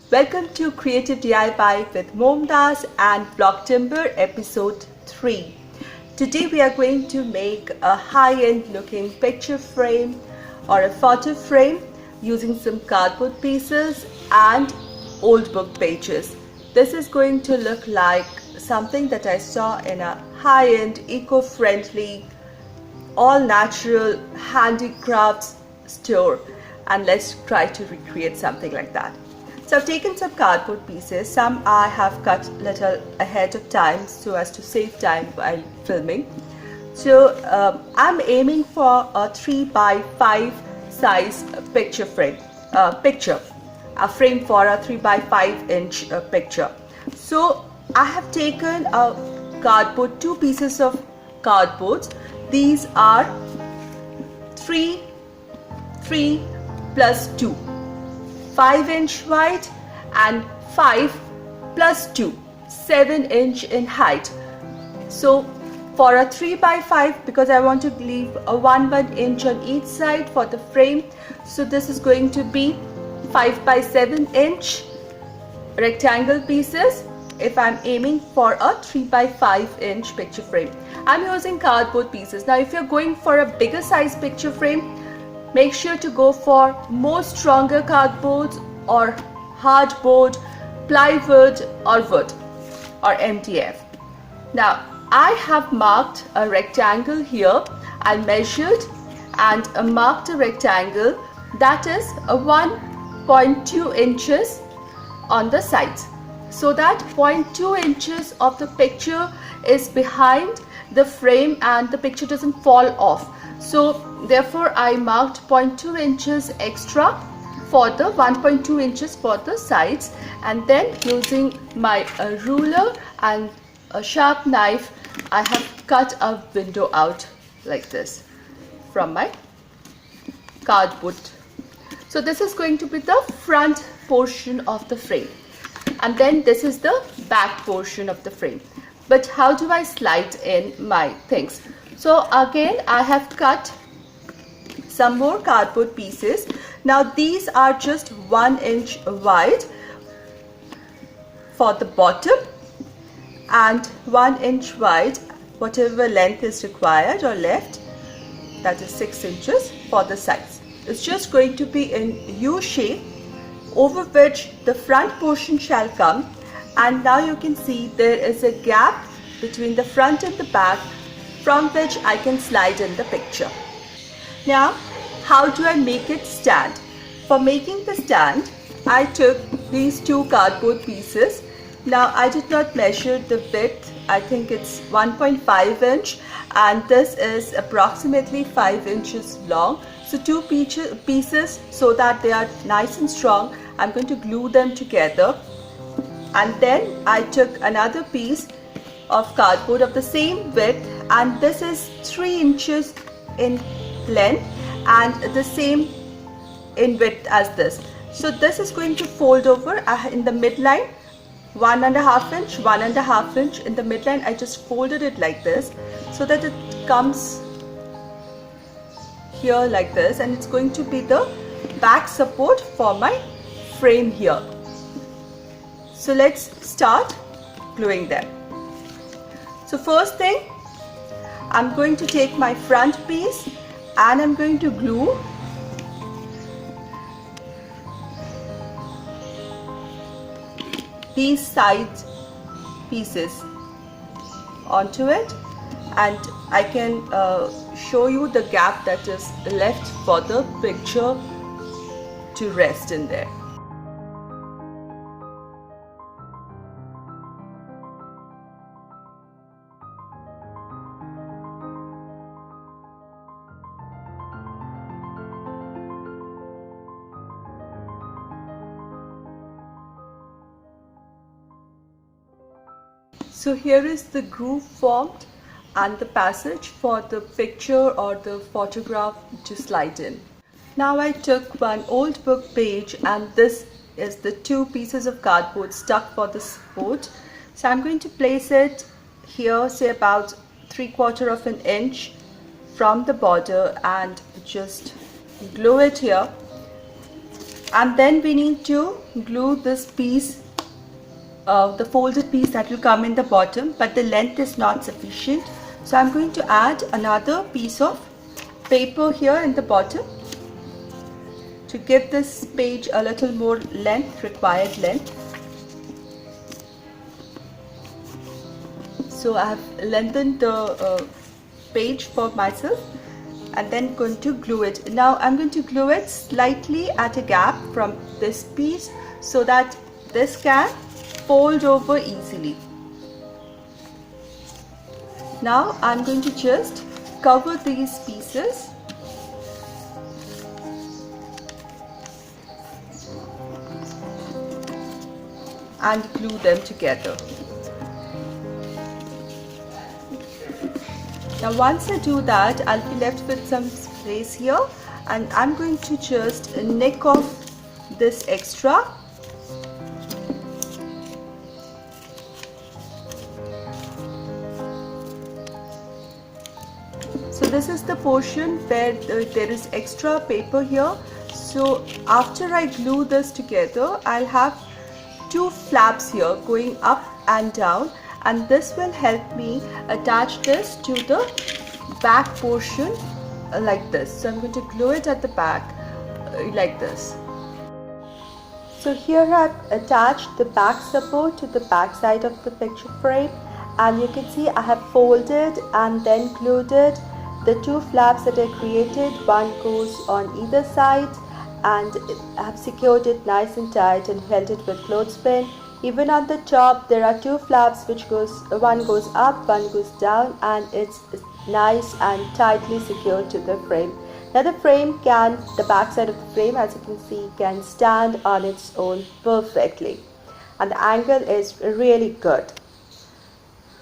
Welcome to Creative DIY with Momdas and Vlogtember episode 3. Today we are going to make a high-end looking picture frame or a photo frame using some cardboard pieces and old book pages. This is going to look like something that I saw in a high-end, eco-friendly, all-natural handicrafts store, and let's try to recreate something like that. So I've taken some cardboard pieces. Some I have cut little ahead of time so as to save time while filming. So I'm aiming for a 3x5 size picture frame, a frame for a 3x5 inch picture. So I have taken two pieces of cardboard. These are 3 plus 2. 5-inch wide and 5 plus 2, 7-inch in height. So for a 3x5, because I want to leave a 1 inch on each side for the frame, so this is going to be 5x7-inch rectangle pieces if I'm aiming for a 3x5-inch picture frame. I'm using cardboard pieces. Now if you're going for a bigger size picture frame, make sure to go for more stronger cardboard or hardboard, plywood or wood or MDF. Now I have marked a rectangle here. I measured and marked a rectangle that is a 1.2 inches on the sides. So that 0.2 inches of the picture is behind the frame and the picture doesn't fall off. So therefore I marked 0.2 inches extra for the 1.2 inches for the sides, and then using my ruler and a sharp knife I have cut a window out like this from my cardboard. So this is going to be the front portion of the frame, and then this is the back portion of the frame. But how do I slide in my things? So again I have cut some more cardboard pieces. Now these are just 1 inch wide for the bottom and 1 inch wide, whatever length is required or left, that is 6 inches for the sides. It's just going to be in U shape over which the front portion shall come, and now you can see there is a gap between the front and the back from which I can slide in the picture. Now, how do I make it stand? For making the stand, I took these two cardboard pieces. Now, I did not measure the width. I think it's 1.5 inch, and this is approximately 5 inches long. So two pieces, so that they are nice and strong, I'm going to glue them together. And then I took another piece of cardboard of the same width, and this is 3 inches in length and the same in width as this. So this is going to fold over in the midline, 1.5 inch, 1.5 inch in the midline. I just folded it like this so that it comes here like this, and it's going to be the back support for my frame here. So let's start gluing them. So first thing, I'm going to take my front piece and I'm going to glue these side pieces onto it, and I can show you the gap that is left for the picture to rest in there. So here is the groove formed and the passage for the picture or the photograph to slide in. Now I took one old book page, and this is the two pieces of cardboard stuck for the support. So I'm going to place it here, say about 3/4 of an inch from the border, and just glue it here And then we need to glue this piece, the folded piece that will come in the bottom, but the length is not sufficient. So I'm going to add another piece of paper here in the bottom to give this page a little more length, required length. So I have lengthened the page for myself and then going to glue it. Now I'm going to glue it slightly at a gap from this piece so that this can fold over easily. Now I'm going to just cover these pieces and glue them together. Now once I do that, I'll be left with some space here, and I'm going to just nick off this extra. So this is the portion where there is extra paper here. So after I glue this together, I'll have two flaps here going up and down, and this will help me attach this to the back portion like this. So I'm going to glue it at the back like this. So here I've attached the back support to the back side of the picture frame, and you can see I have folded and then glued it. The two flaps that I created, one goes on either side, and I have secured it nice and tight and held it with clothespin. Even on the top there are two flaps which one goes up, one goes down, and it's nice and tightly secured to the frame. Now the back side of the frame, as you can see, can stand on its own perfectly, and the angle is really good.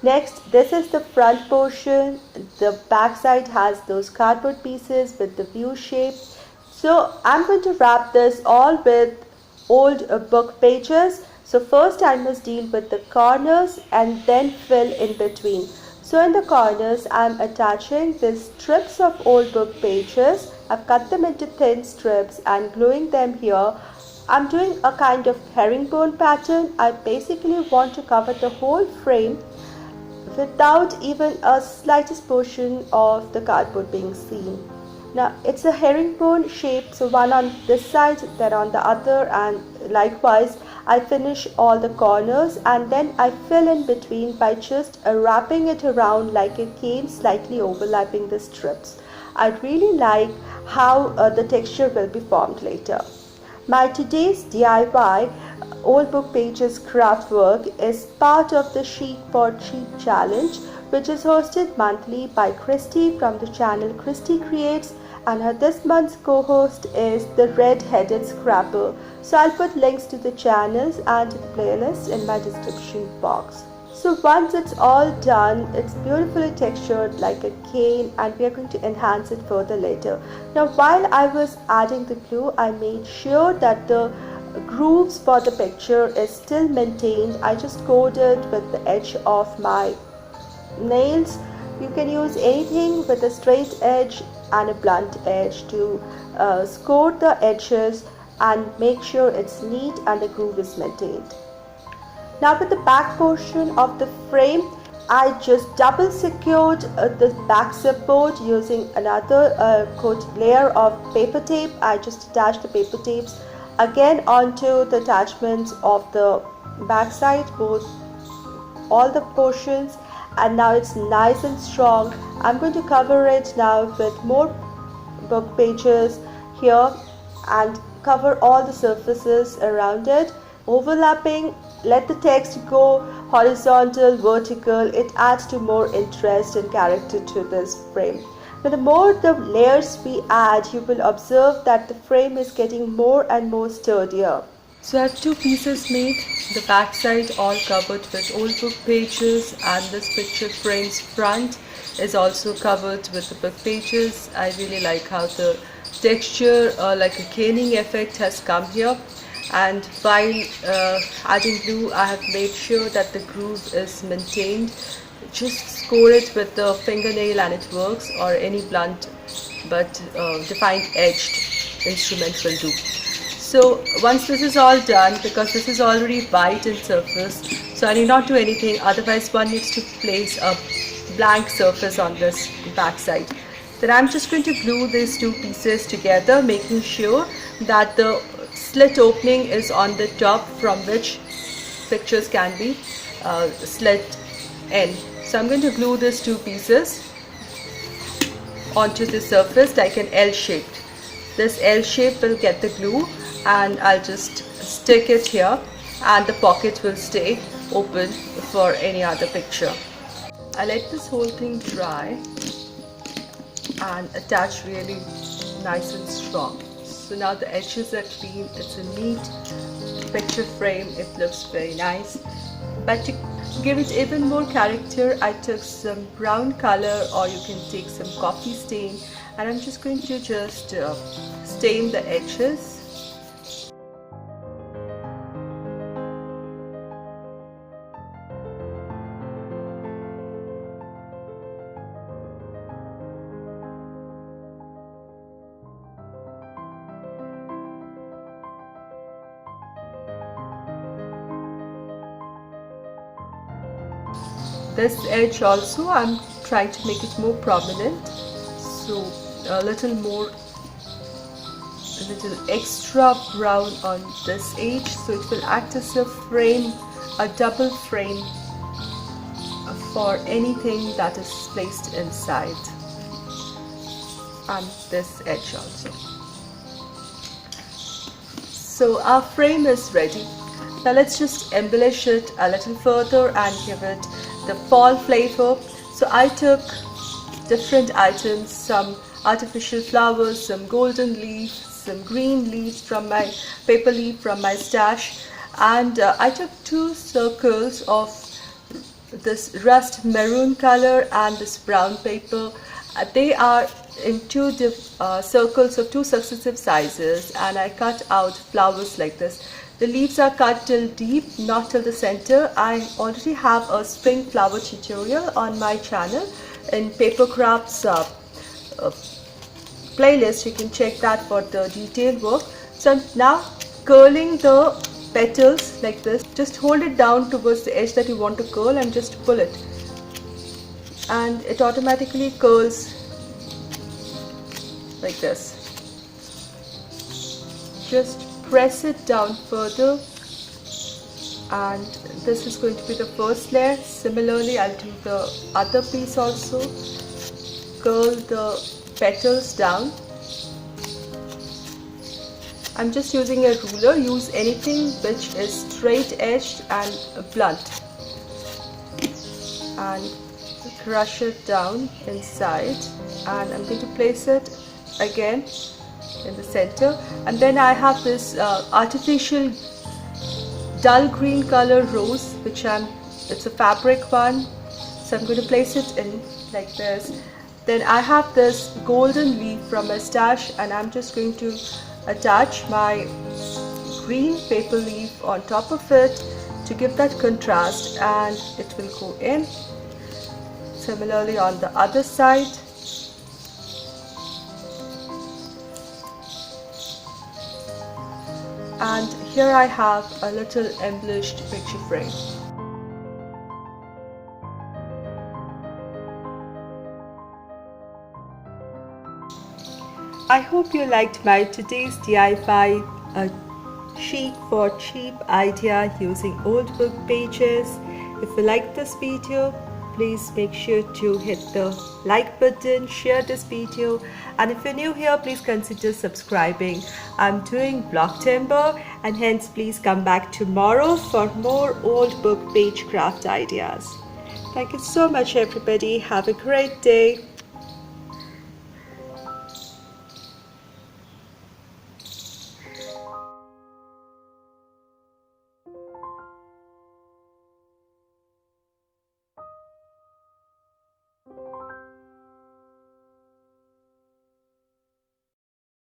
Next, this is the front portion. The back side has those cardboard pieces with the view shape. So I'm going to wrap this all with old book pages. So first I must deal with the corners and then fill in between. So in the corners I'm attaching these strips of old book pages. I've cut them into thin strips and gluing them here. I'm doing a kind of herringbone pattern. I basically want to cover the whole frame without even a slightest portion of the cardboard being seen. Now it's a herringbone shape, so one on this side, then on the other, and likewise I finish all the corners, and then I fill in between by just wrapping it around like a cane, slightly overlapping the strips. I really like how the texture will be formed later. My today's DIY old book pages craft work is part of the Chic for Cheap challenge, which is hosted monthly by Christy from the channel Christy Creates, and this month's co-host is the red-headed scrapper. So I'll put links to the channels and to the playlist in my description box. So once it's all done, it's beautifully textured like a cane, and we are going to enhance it further later. Now while I was adding the glue, I made sure that the grooves for the picture is still maintained. I just coded with the edge of my nails. You can use anything with a straight edge and a blunt edge to score the edges and make sure it's neat and the groove is maintained. Now with the back portion of the frame, I just double secured the back support using another layer of paper tape. I just attached the paper tapes again onto the attachments of the back side, all the portions, and now it's nice and strong. I'm going to cover it now with more book pages here and cover all the surfaces around it, overlapping. Let the text go horizontal, vertical. It adds to more interest and character to this frame. Now the more the layers we add, you will observe that the frame is getting more and more sturdier. So I have two pieces made, the back side all covered with old book pages, and this picture frame's front is also covered with the book pages. I really like how the texture like a caning effect has come here, and while adding glue I have made sure that the groove is maintained. Just score it with the fingernail and it works, or any blunt but defined edged instrument will do. So once this is all done, because this is already white in surface, so I need not do anything, otherwise one needs to place a blank surface on this back side. Then I'm just going to glue these two pieces together, making sure that the slit opening is on the top from which pictures can be slit in. So I'm going to glue these two pieces onto the surface like an L shape. This L shape will get the glue, and I'll just stick it here, and the pocket will stay open for any other picture. I let this whole thing dry and attach really nice and strong. So now the edges are clean, it's a neat picture frame, it looks very nice. But to give it even more character, I took some brown color, or you can take some coffee stain, and I'm just going to stain the edges. This edge also I'm trying to make it more prominent, so a little extra brown on this edge, so it will act as a frame, a double frame for anything that is placed inside, and this edge also. So our frame is ready. Now let's just embellish it a little further and give it the fall flavor. So I took different items, some artificial flowers, some golden leaves, some green leaves from my paper leaf from my stash, and I took two circles of this rust maroon color and this brown paper. They are in two circles of two successive sizes, and I cut out flowers like this. The leaves are cut till deep, not till the center. I already have a spring flower tutorial on my channel in paper crafts playlist. You can check that for the detailed work. So I'm now curling the petals like this. Just hold it down towards the edge that you want to curl and just pull it, and it automatically curls like this. Just press it down further, and this is going to be the first layer. Similarly, I'll do the other piece also. Curl the petals down. I'm just using a ruler. Use anything which is straight edged and blunt, and crush it down inside, and I'm going to place it again in the center. And then I have this artificial dull green color rose, which it's a fabric one, so I'm going to place it in like this. Then I have this golden leaf from my stash, and I'm just going to attach my green paper leaf on top of it to give that contrast, and it will go in. Similarly on the other side. And here I have a little embellished picture frame. I hope you liked my today's DIY chic for cheap idea using old book pages. If you like this video, please make sure to hit the like button, share this video, and if you're new here, please consider subscribing. I'm doing Vlogtember, and hence please come back tomorrow for more old book page craft ideas. Thank you so much everybody. Have a great day.